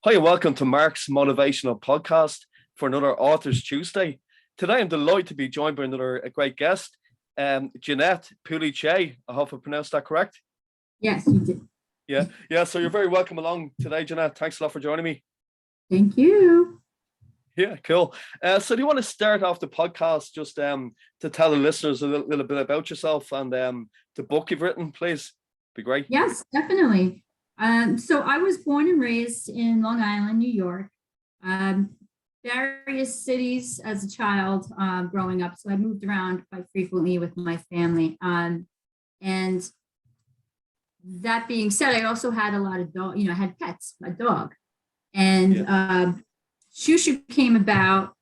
Hi, and welcome to Mark's Motivational Podcast for another Authors Tuesday. Today, I'm delighted to be joined by a great guest, Janette, Pulice. I hope I pronounced that correct. Yes, you did. Yeah. So you're very welcome along today, Janette. Thanks a lot for joining me. Thank you. Yeah, cool. So do you want to start off the podcast just to tell the listeners a little bit about yourself and the book you've written, please? Be great. Yes, definitely. So I was born and raised in Long Island, New York, various cities as a child growing up. So I moved around quite frequently with my family. And that being said, I also had a lot of I had pets, a dog. And Shoo Shoo came about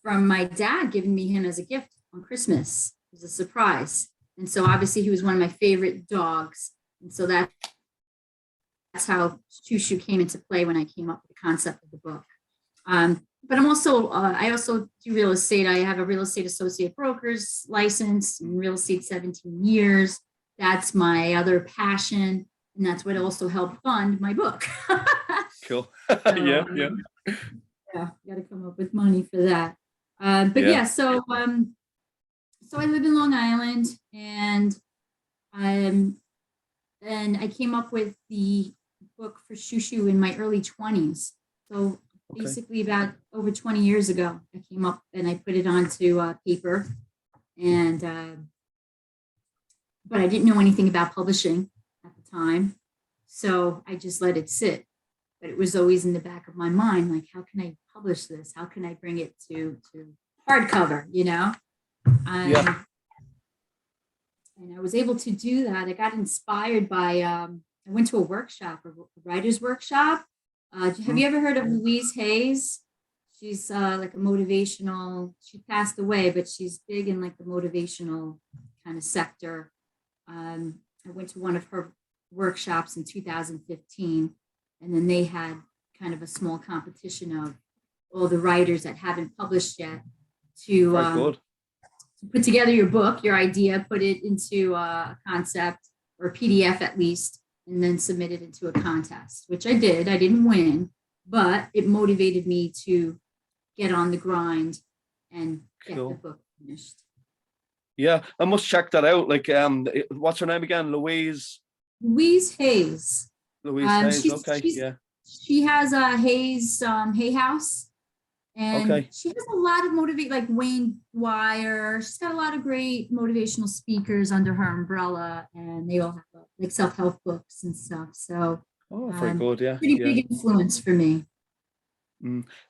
from my dad giving me him as a gift on Christmas. It was a surprise. And so obviously he was one of my favorite dogs. And so that's how Shoo Shoo came into play when I came up with the concept of the book. But I'm also, I also do real estate. I have a real estate associate broker's license in real estate 17 years. That's my other passion. And that's what also helped fund my book. Cool. So, Yeah, got to come up with money for that. So I live in Long Island, and I came up with the book for Shoo Shoo in my early 20s. So basically about over 20 years ago, I came up and I put it onto paper, and but I didn't know anything about publishing at the time, so I just let it sit. But it was always in the back of my mind, like, how can I publish this? How can I bring it to hardcover, And I was able to do that. I got inspired by, I went to a workshop, a writer's workshop. Have you ever heard of Louise Hayes? She's like a motivational, she passed away, but she's big in like the motivational kind of sector. I went to one of her workshops in 2015. And then they had kind of a small competition of all the writers that haven't published yet to put together your book, your idea, put it into a concept or a PDF at least, and then submit it into a contest, which I did. I didn't win, but it motivated me to get on the grind and get the book finished. Yeah, I must check that out. Like, what's her name again? Louise Hayes. Louise Hayes. Okay. She has a Hayes Hay House, and she has a lot of like Wayne Dwyer. She's got a lot of great motivational speakers under her umbrella, and they all have like self-help books and stuff. So, very good. Yeah, pretty big influence for me.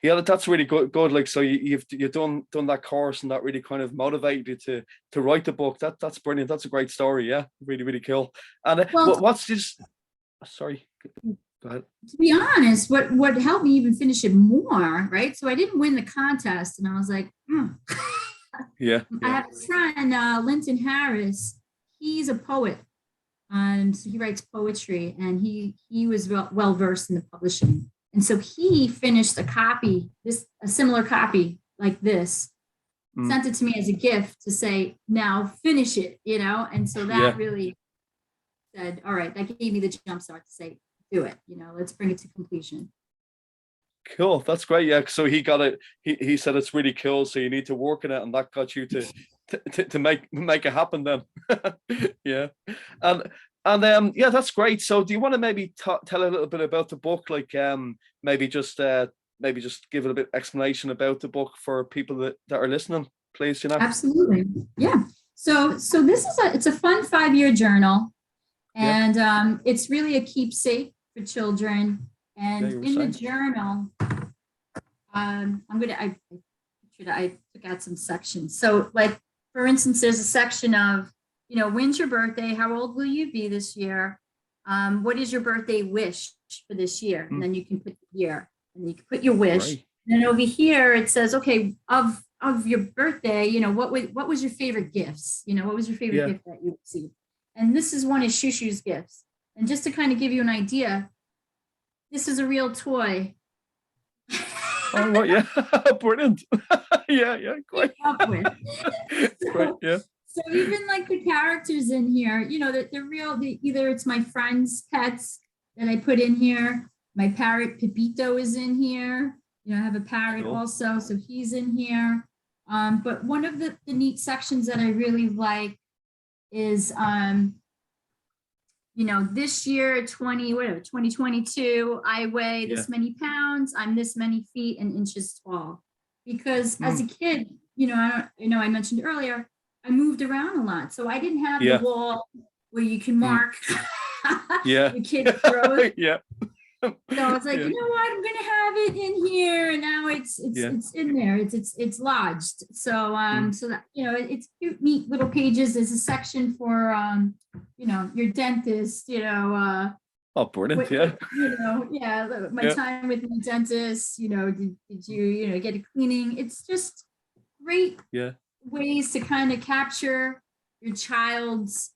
Yeah, that's really good. Like, so you've done that course, and that really kind of motivated you to write the book. That's brilliant. That's a great story. Yeah, really, really cool. And what's this? Sorry. Go ahead. To be honest, what helped me even finish it more, right? So I didn't win the contest, and I was like, Yeah. I have a friend, Linton Harris. He's a poet, and so he writes poetry, and he was well versed in the publishing, and so he finished a similar copy like this, sent it to me as a gift to say, now finish it, and so that really said, all right, that gave me the jump start to say, do it, let's bring it to completion. Cool. That's great. Yeah. So he got it. He said it's really cool. So you need to work on it, and that got you to make it happen then. Yeah. And that's great. So do you want to maybe tell a little bit about the book? Like maybe just give a bit explanation about the book for people that are listening, please, Janette. Absolutely. Yeah. So this is it's a fun 5-year journal. And it's really a keepsake for children. And in the journal, I took out some sections. So like, for instance, there's a section of, when's your birthday? How old will you be this year? What is your birthday wish for this year? And then you can put the year, and you can put your wish. Right. And then over here, it says, okay, of your birthday, what was your favorite gifts? What was your favorite gift that you received? And this is one of Shoo Shoo's gifts. And just to kind of give you an idea, this is a real toy. Oh, well, yeah. Brilliant. Yeah, great. Great, yeah. So even like the characters in here, they're real. Either it's my friends' pets that I put in here, My parrot Pepito is in here. You know, I have a parrot Cool. also, so he's in here. But one of the neat sections that I really like is, you know, this year, 2022, I weigh Yeah. this many pounds, I'm this many feet and inches tall. Because as a Mm. kid, you know, I mentioned earlier, I moved around a lot. So I didn't have the Yeah. wall where you can Mm. mark Yeah. your kid's growth. Yeah. So I was like, Yeah. you know what, I'm gonna have it in here, and now it's Yeah. in there. It's lodged. So Mm. so that, you know, it's cute, neat little pages. There's a section for you know, your dentist. You know, Oh, brilliant. Yeah. you know, yeah, my Yeah. time with my dentist. You know, did you know, get a cleaning? It's just great Yeah. ways to kind of capture your child's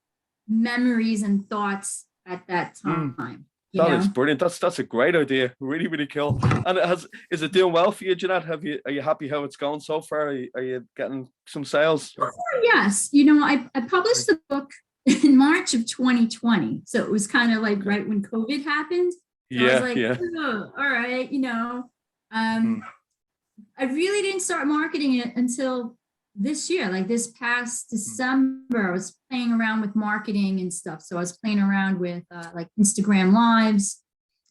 memories and thoughts at that Mm. time. You That is know. brilliant. That's a great idea. Really, really cool. And is it doing well for you, Jeanette? Are you happy how it's going so far? Are you getting some sales? Yes, you know, I published the book in March of 2020. So it was kind of like Okay. right when COVID happened. So I was Yeah, like, yeah. oh, all right, you know, Mm. I really didn't start marketing it until this year, like this past Mm. December. I was playing around with marketing and stuff. So I was playing around with like Instagram Lives.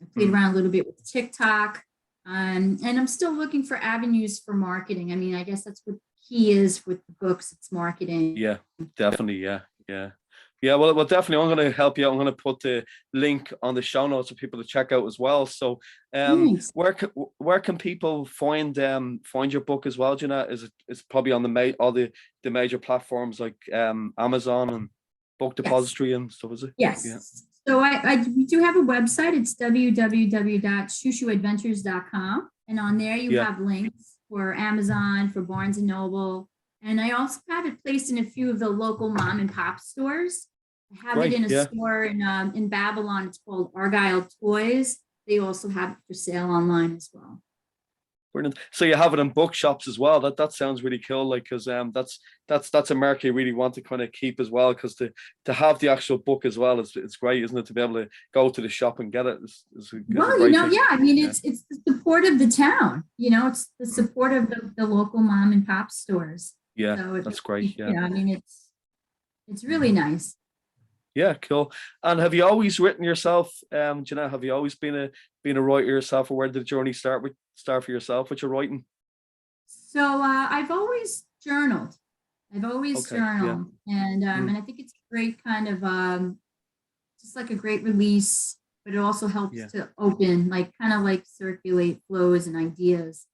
I played Mm. around a little bit with TikTok. And I'm still looking for avenues for marketing. I mean, I guess that's what key is with the books, it's marketing. Yeah, definitely. Yeah, yeah. Yeah, well, definitely. I'm going to help you. I'm going to put the link on the show notes for people to check out as well. So, Thanks. where can people find your book as well, Jeanette? It's probably on all the major platforms like Amazon and Book Yes. Depository and stuff, is it? Yes. Yeah. So we do have a website. It's www.shushuadventures.com. And on there you Yeah. have links for Amazon, for Barnes and Noble. And I also have it placed in a few of the local mom and pop stores. I have Great. it in a Yeah. store in Babylon. It's called Argyle Toys. They also have it for sale online as well. Brilliant. So you have it in bookshops as well. That sounds really cool. Like, because that's a market you really want to kind of keep as well. Because to have the actual book as well it's great, isn't it? To be able to go to the shop and get it is a Well, you great know, thing. yeah, I mean, Yeah. it's the support of the town, you know, it's the support of the local mom and pop stores. Yeah, So that's great. Yeah. you know, I mean, it's really nice. Yeah, cool. And have you always written yourself, Jeanette? Have you always been a writer yourself, or where did the journey start for yourself with your writing? So I've always journaled. I've always Okay. Yeah. journaled, and Mm. I think it's a great kind of just like a great release, but it also helps Yeah. to open, like kind of like circulate flows and ideas.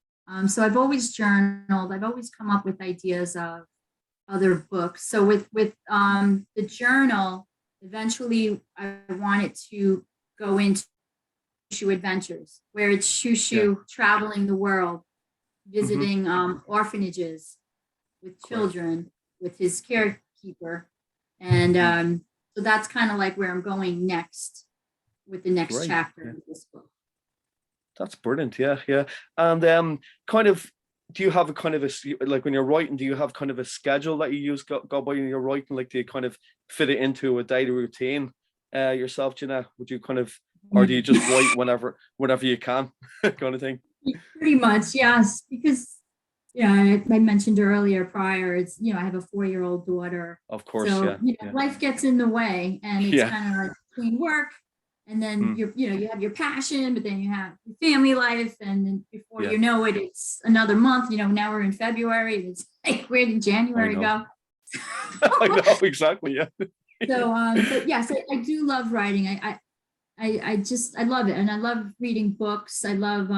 So I've always journaled. I've always come up with ideas of other books. So with the journal, eventually I wanted to go into Shushu Adventures, where it's Yeah. Shushu traveling the world, Mm-hmm. visiting orphanages with Great. children with his caretaker. And so that's kind of like where I'm going next with the next Great. chapter Yeah. of this book. That's brilliant. Yeah, yeah. And kind of, do you have a kind of like when you're writing, do you have kind of a schedule that you use go by when you're writing? Like, do you kind of fit it into a daily routine yourself, Jeanette? Would you kind of, or do you just write whenever you can, kind of thing? Pretty much, yes. Because yeah, I mentioned earlier prior, it's, you know, I have a 4-year-old daughter. Of course. So, Yeah. you know, Yeah. life gets in the way, and it's Yeah. kind of like between work and then Mm. you know, you have your passion, but then you have your family life. And then before Yeah. you know it, it's another month, you know, now we're in February. It's like, where did January go? I know, exactly. Yeah. So, but yes, I do love writing. I love it. And I love reading books. I love,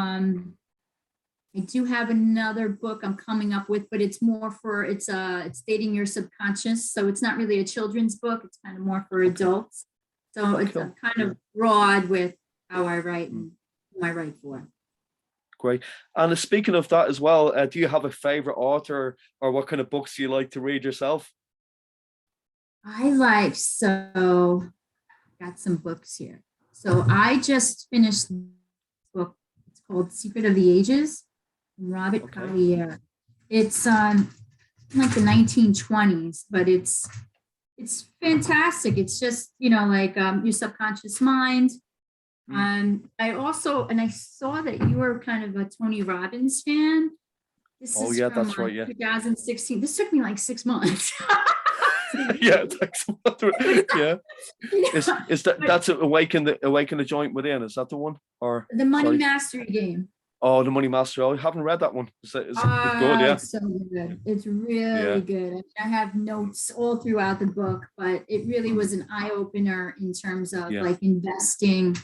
I do have another book I'm coming up with, but it's more for, it's dating your subconscious. So it's not really a children's book. It's kind of more for adults. So it's Cool. kind of broad with how I write and who I write for. Great. And speaking of that as well, do you have a favorite author, or what kind of books do you like to read yourself? So got some books here. So I just finished this book. It's called Secret of the Ages, Robert Collier. It's like the 1920s, but it's fantastic. It's just, you know, like your subconscious mind. Mm. I also, and I saw that you were kind of a Tony Robbins fan. This Oh is yeah, from that's right. Yeah. 2016. This took me like 6 months. Yeah, it's like, yeah. You know, Is that but that's Awaken the Joint Within? Is that the one? Or the Money sorry. Mastery game. Oh, the Money Master. Oh, I haven't read that one. It's good, yeah. It's so good. It's really Yeah. good. I mean, I have notes all throughout the book, but it really was an eye opener in terms of Yeah. like investing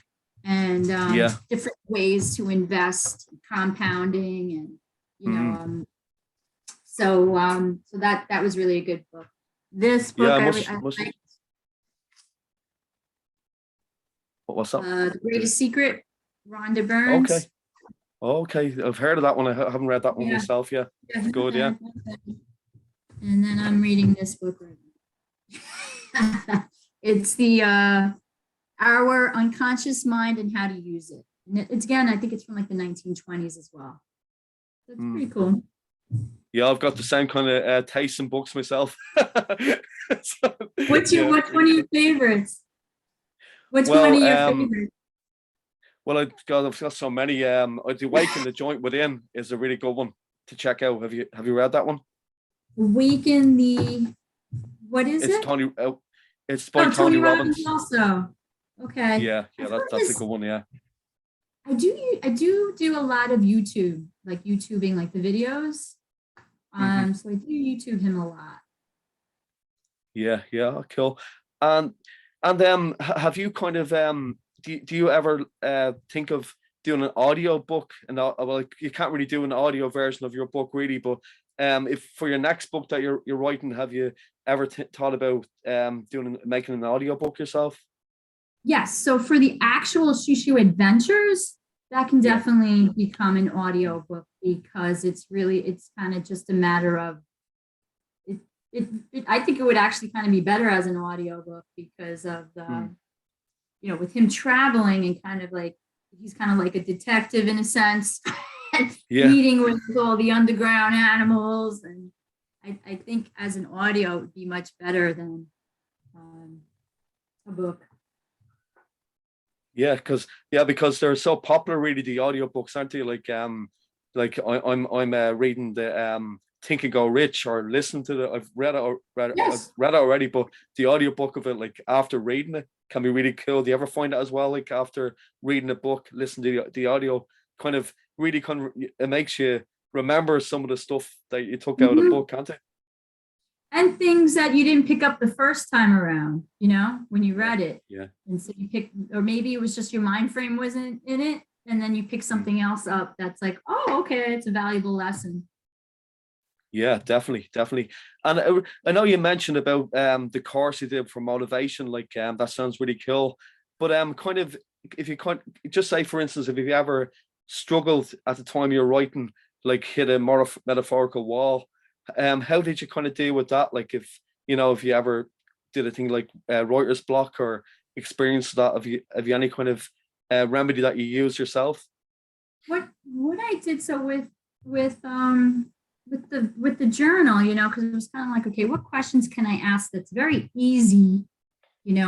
and Yeah. different ways to invest, compounding, and you know, Mm. so that was really a good book. This Yeah, book, I I must like what's that? The Greatest Secret, Rhonda Okay. Burns. Okay. I've heard of that one. I haven't read that one Yeah, myself, yeah. yeah, It's good, yeah. and then I'm reading this book right now. It's the Our Unconscious Mind and How to Use It. And it's again, I think it's from like the 1920s as well. So it's pretty Mm. cool. Yeah, I've got the same kind of taste in books myself. So, yeah, Which one really of cool. your favorites? Which one of Well, your favorites? I've got so many. The Awaken the Joint Within is a really good one to check out. Have you read that one? Awaken the, what is It's it? Tony. It's by Oh, Tony Tony Robbins Robbins. also. Okay. Yeah, yeah, I've heard that's a this. good one. Yeah. I do a lot of YouTube, like YouTubing, like the videos. Hmm. So I do YouTube him a lot. Yeah, yeah, cool. And have you kind of do you ever think of doing an audio book? And well, like, you can't really do an audio version of your book really, but if for your next book that you're writing, have you ever thought about making an audio book yourself? Yes. So for the actual Shushu Adventures, that can Yeah. definitely become an audio book because it's kind of just a matter of it, I think it would actually kind of be better as an audio book because of Mm. with him traveling and kind of like, he's kind of like a detective in a sense, and Yeah. meeting with all the underground animals. And I think as an audio, it would be much better than a book. Yeah, because they're so popular, really, the audiobooks, aren't they? Like I'm reading the Think and Go Rich, or listen to the I've read it, I've Yes. read it already, but the audiobook of it, like after reading it, can be really cool. Do you ever find that as well? Like after reading a book, listen to the audio, kind of really it makes you remember some of the stuff that you took out of the Mhm. book, can't it? And things that you didn't pick up the first time around, when you Yeah, read it. yeah. And so you pick, or maybe it was just your mind frame wasn't in it. And then you pick Mm. something else up that's like, oh, okay, it's a valuable lesson. Yeah, definitely, definitely. And I know you mentioned about the course you did for motivation, like that sounds really cool. But kind of, if you can't just say, for instance, if you ever struggled at the time you're writing, like hit a more metaphorical wall, how did you kind of deal with that? Like if you ever did a thing like writer's block or experienced that, have you any kind of remedy that you use yourself? What I did so with the journal, because it was kind of like, okay, what questions can I ask that's very easy,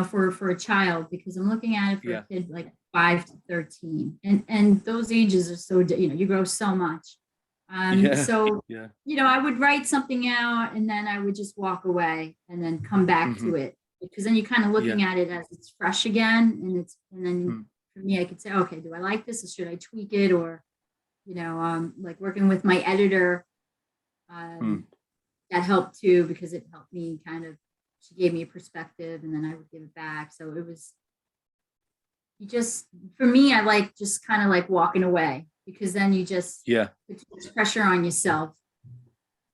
for a child, because I'm looking at it for a Yeah, kid like 5 to 13, and those ages are so you grow so much. yeah, So yeah. I would write something out and then I would just walk away and then come back Hmm. to it, because then you're kind of Yeah. looking at it as it's fresh again, and then Mm. for me, I could say, okay, do I like this, or should I tweak it, or like working with my editor, Mm. um, that helped too, because it helped me kind of, she gave me a perspective and then I would give it back. So it was, for me, I like just kind of like walking away, because then you just Yeah. put too much pressure on yourself.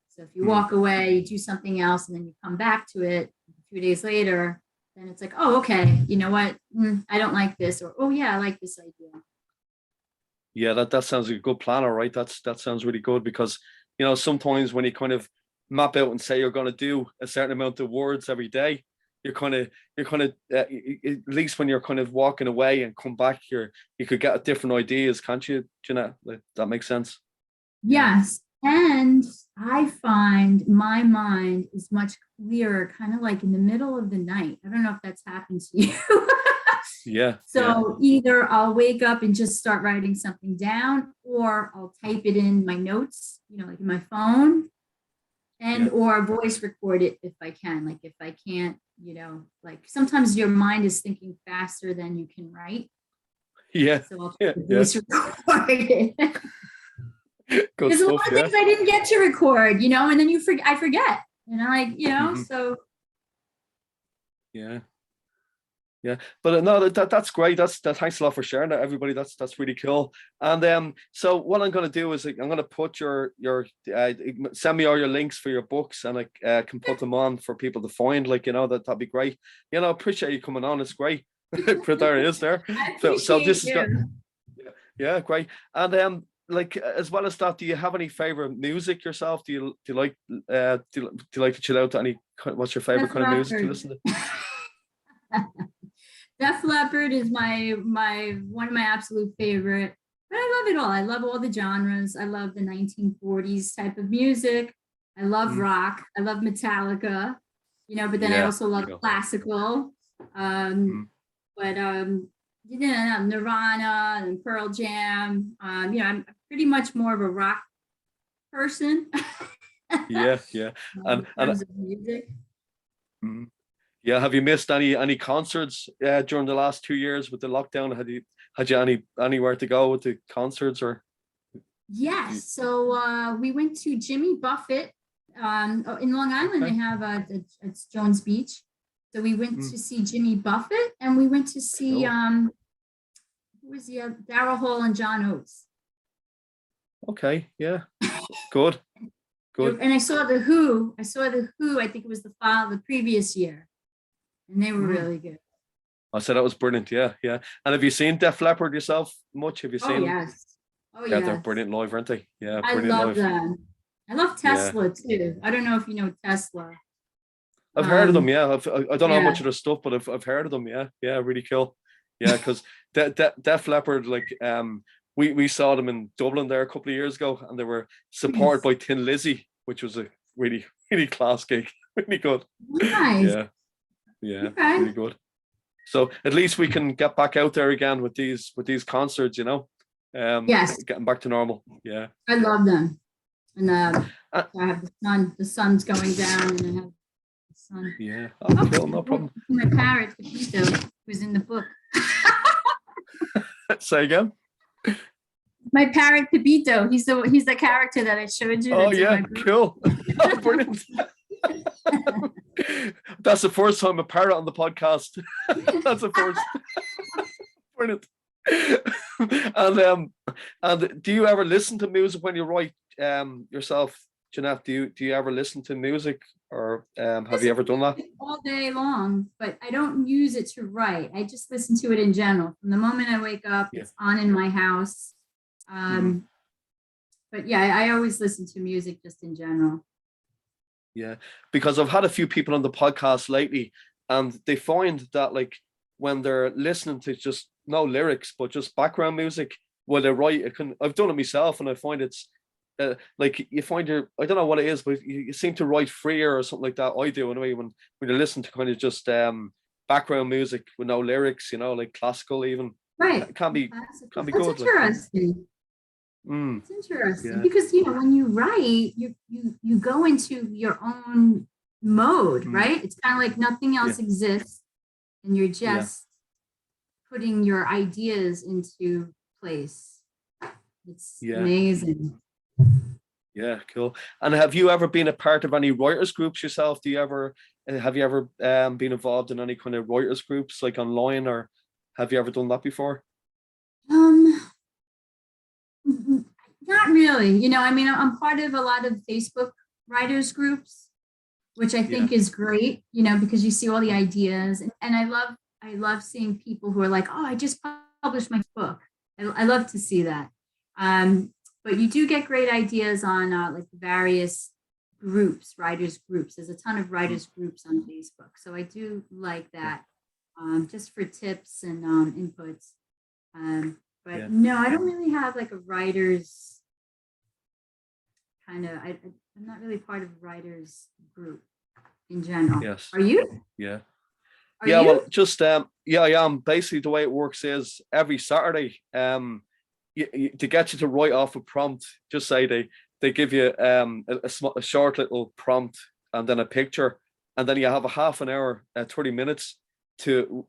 So if you Mm. walk away, you do something else, and then you come back to it a few days later, then it's like, oh, okay, you know what? I don't like this, or, oh yeah, I like this idea. Yeah, that sounds like a good planner, right? That sounds really good, because sometimes when you kind of map out and say you're going to do a certain amount of words every day, you're kind of at least when you're kind of walking away and come back here, you could get different ideas, can't you, Janette? Like, that makes sense. Yeah. Yes. And I find my mind is much clearer, kind of like in the middle of the night. I don't know if that's happened to you. Yeah. So either I'll wake up and just start writing something down, or I'll type it in my notes, like in my phone, and or voice record it if I can. Like if I can't, like sometimes your mind is thinking faster than you can write. Yeah. So I'll Yeah. voice record it. Good There's a lot stuff. of Yeah. things I didn't get to record, and then I forget, Mhm. so. Yeah. Yeah, but no, that's great. Thanks a lot for sharing that, everybody. That's really cool. And so what I'm going to do is I'm going to put your send me all your links for your books, and I can put them on for people to find. That'd be great. Appreciate you coming on. It's great. There it is there. I So this appreciate is got, you. yeah, great. And as well as that, do you have any favorite music yourself? Do you like do you like to chill out to any? What's your favorite Def kind of music to Leppard. listen to? Def Leppard is my one of my absolute favorite. But I love it all. I love all the genres. I love the 1940s type of music. I love rock. I love Metallica. But then I also love classical. But Nirvana and Pearl Jam. I'm pretty much more of a rock person. Yeah. In terms of music. Mm-hmm. Yeah, have you missed any concerts during the last 2 years with the lockdown? Had you anywhere to go with the concerts or? Yes, so we went to Jimmy Buffett in Long Island. Okay. They have it's Jones Beach. So we went to see Jimmy Buffett, and we went to see Cool. who was the Daryl Hall and John Oates. Okay, yeah, good. And I saw the Who. I think it was the previous year, and they were really good. I said that was brilliant. Yeah. And have you seen Def Leppard yourself much? Have you seen? Oh yes. Yeah, they're brilliant live, aren't they? Yeah, I brilliant love live. them. I love Tesla too. I don't know if you know Tesla. I've heard of them. Yeah, I don't know much of their stuff, but I've heard of them. Yeah, really cool. Yeah, because Def Leppard, we saw them in Dublin there a couple of years ago, and they were supported by Tin Lizzy, which was a really class gig. Really good. Nice. Yeah, really good. So at least we can get back out there again with these concerts, Yes. getting back to normal. Yeah. I love them. And I have the sun. The sun's going down, and I have the sun. Yeah. Cool, no problem. My parrot, Pepito, who's in the book. Say again. My parrot Pepito. He's the character that I showed you. Oh yeah, cool. Brilliant. That's the first time a parrot on the podcast. That's the first. Brilliant. And do you ever listen to music when you write yourself, Janette? Do you ever listen to music, or have you ever done that? All day long, but I don't use it to write. I just listen to it in general. From the moment I wake up, it's on in my house. But yeah, I always listen to music just in general. Yeah, because I've had a few people on the podcast lately, and they find that when they're listening to just no lyrics but just background music while they write, I've done it myself, and I find it's you find I don't know what it is, but you seem to write freer or something like that. I do anyway when you listen to kind of just background music with no lyrics, like classical even. Right. It can be That's good. Interesting. It's interesting because when you write, you go into your own mode, right? It's kind of like nothing else exists, and you're just putting your ideas into place. It's amazing. Yeah, cool. And have you ever been a part of any writers groups yourself? Have you ever been involved in any kind of writers groups online, or have you ever done that before? Not really. I'm part of a lot of Facebook writers groups, which I think is great, because you see all the ideas, and I love seeing people who are like, oh, I just published my book. I love to see that. But you do get great ideas on various groups, writers groups. There's a ton of writers groups on Facebook. So I do like that, just for tips and inputs. But no, I don't really have a writer's kind of, I'm not really part of a writer's group in general. Yes. Are you? Yeah. Are Yeah, well, you? just yeah, I am. Basically, the way it works is every Saturday, to get you to write off a prompt, just say they give you a short little prompt and then a picture, and then you have a half an hour, 30 minutes to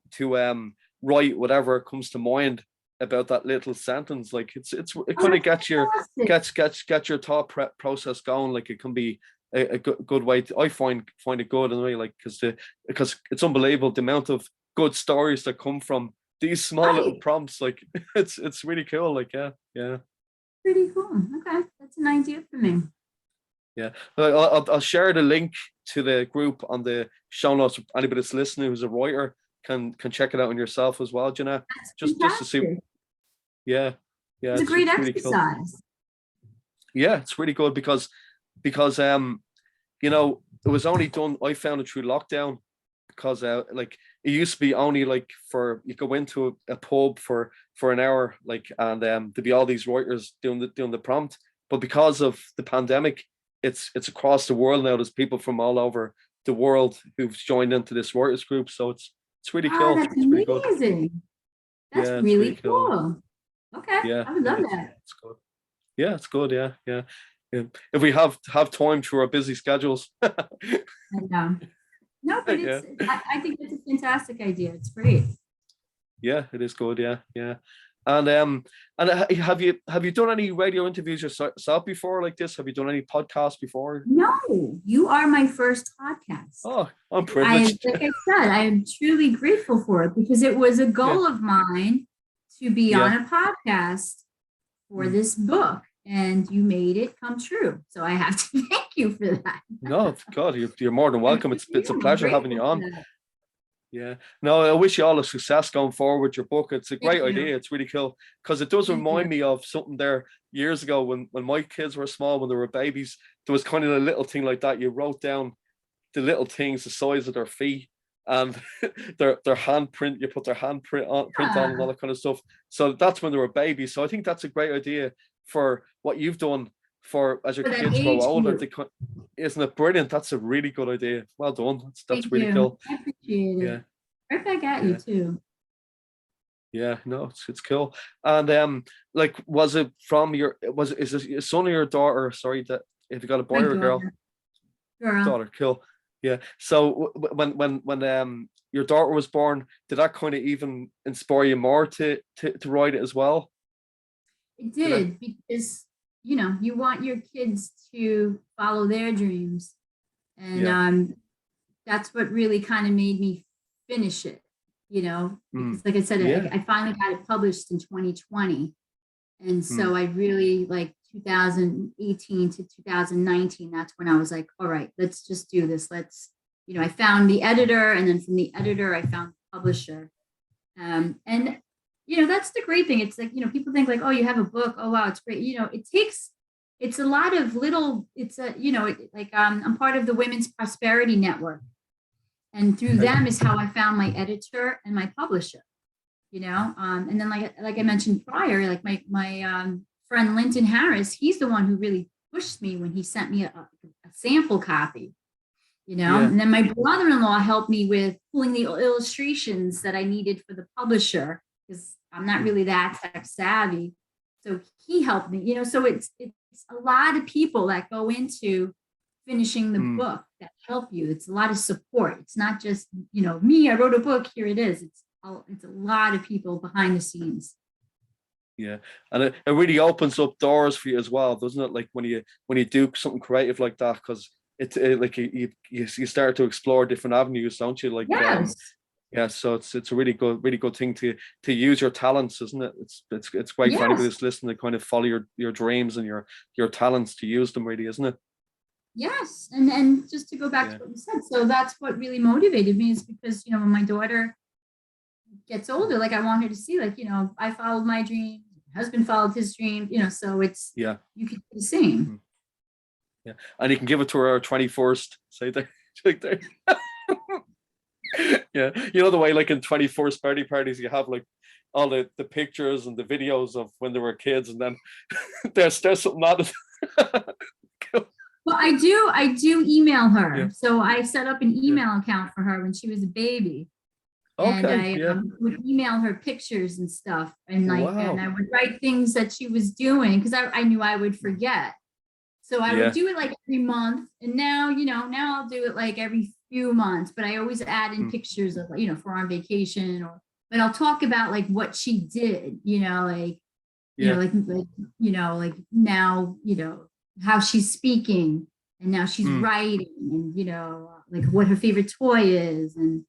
write whatever comes to mind about that little sentence. Like it Oh, kind of that's gets your fantastic. gets your thought process going. Like it can be a good way to, I find it good anyway, like because it's unbelievable the amount of good stories that come from these small little Right. prompts. Like it's really cool. Like yeah. Pretty cool. Okay. That's an idea for me. Yeah, I'll share the link to the group on the show notes. Anybody that's listening who's a writer can check it out on yourself as well, Janette. That's Just to see. fantastic. Yeah, yeah, It's a great it's really cool. exercise. Yeah, it's really good because it was only done. I found it through lockdown because like it used to be only like for you go into a pub for an hour, like, and there'd be all these writers doing the prompt. But because of the pandemic, it's across the world now. There's people from all over the world who've joined into this writers group. So it's really Ah, cool. that's It's really good. amazing. That's Yeah, it's really really cool. cool. Okay. Yeah, I would yeah, love it's that. it's good. Yeah, it's good. Yeah, yeah. Yeah. If we have time through our busy schedules. And, no, but Yeah. I think it's a fantastic idea. It's great. Yeah, it is good. Yeah, yeah. And have you done any radio interviews yourself before like this? Have you done any podcasts before? No, you are my first podcast. Oh, I'm I, privileged. like I said, I am truly grateful for it because it was a Yeah, goal of mine to be yeah. on a podcast for Mm. this book, and you made it come true. So I have to thank you for that. No, God, you're more than And welcome. good for It's a you. I'm pleasure having grateful you for on. that. Yeah. No, I wish you all the success going forward with your book. It's a Thank great you. idea. It's really cool because it does Thank you. remind me of something there years ago when my kids were small, when they were babies. There was kind of a little thing like that. You wrote down the little things, the size of their feet and their handprint. You put their print on and all Yeah. that kind of stuff. So that's when they were babies. So I think that's a great idea for what you've done for as your For that kids grow age older. group. Isn't it brilliant? That's a really good idea. Well done. That's Thank really you. cool. I appreciate Yeah, it. Right back at you yeah. too. Yeah, no, it's cool. And like, was it from is this your son or your daughter? Sorry, that if you got a boy My or a girl? daughter. Girl. Daughter, cool. Yeah. So when your daughter was born, did that kind of even inspire you more to write it as well? It You know? did because you want your kids to follow their dreams. And Yeah. that's what really kind of made me finish it, Mm. because like I said, Yeah. I finally got it published in 2020. And Mm. so I really like 2018 to 2019. That's when I was like, all right, let's just do this. I found the editor, and then from the editor, I found the publisher. And that's the great thing. It's like, people think like, oh, you have a book. Oh, wow, it's great. It's a lot of little, it's a, I'm part of the Women's Prosperity Network. And through Okay. them is how I found my editor and my publisher, and then like I mentioned prior, like my friend Linton Harris, he's the one who really pushed me when he sent me a sample copy, Yeah. and then my brother-in-law helped me with pulling the illustrations that I needed for the publisher because I'm not really that tech savvy. So he helped me, so it's a lot of people that go into finishing the Mm. book that help you. It's a lot of support. It's not just, me, I wrote a book, here it is. It's a lot of people behind the scenes. Yeah, and it really opens up doors for you as well, doesn't it? Like when you do something creative like that, because like you start to explore different avenues, don't you? Like Yes. yeah, so it's a really good thing to use your talents, isn't it? It's great for anybody Yes. that's listening to kind of follow your dreams and your talents, to use them, really, isn't it? Yes. And just to go back Yeah. to what you said, so that's what really motivated me is because, when my daughter gets older, like I want her to see, like, I followed my dream, my husband followed his dream, so it's, Yeah. you can do the same. Mhm. Yeah, and you can give it to her 21st. Say there, like there. Yeah, the way like in 21st birthday parties you have like all the pictures and the videos of when they were kids, and then there's something on it. Well, I do email her. Yeah. So I set up an Yeah. email account for her when she was a baby. And Okay. I Yeah. would email her pictures and stuff, and Wow. I would write things that she was doing because I knew I would forget. So I would Yeah. do it like every month, and now, now I'll do it like every few months, but I always add in Mm. pictures of, if we're on vacation, but I'll talk about like what she did, Yeah. like now, how she's speaking, and now she's Mm. writing, and, like what her favorite toy is. And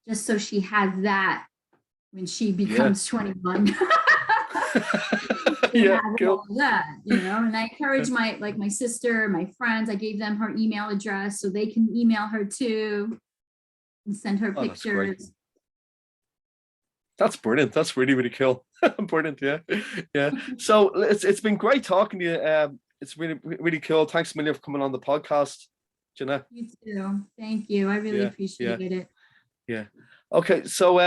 just so she has that when she Yeah. becomes 21. To Yeah. have Cool. all of that, and I encourage my sister, my friends, I gave them her email address so they can email her too and send her Oh, that's great. pictures. That's brilliant. That's really, really cool. Brilliant. Yeah. Yeah. So it's been great talking to you. It's really, really cool. Thanks a million for coming on the podcast, Janette. You too. Thank you. I really Yeah. Yeah. appreciated it. Yeah. Okay. So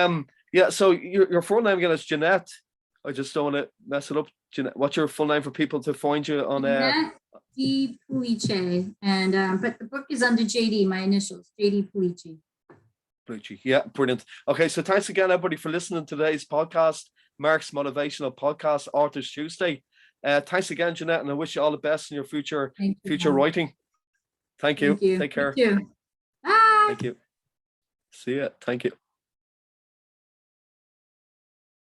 yeah. So your full name again is Janette. I just don't want to mess it up. Janette, what's your full name for people to find you on? Janette D. Pulice. And but the book is under JD, my initials, JD Pulice. Yeah, brilliant. Okay, so thanks again, everybody, for listening to today's podcast, Mark's Motivational Podcast, Authors Tuesday. Thanks again, Janette, and I wish you all the best in your future writing. Thank you. Thank you. Take care. You too. Bye. Thank you. See ya. Thank you.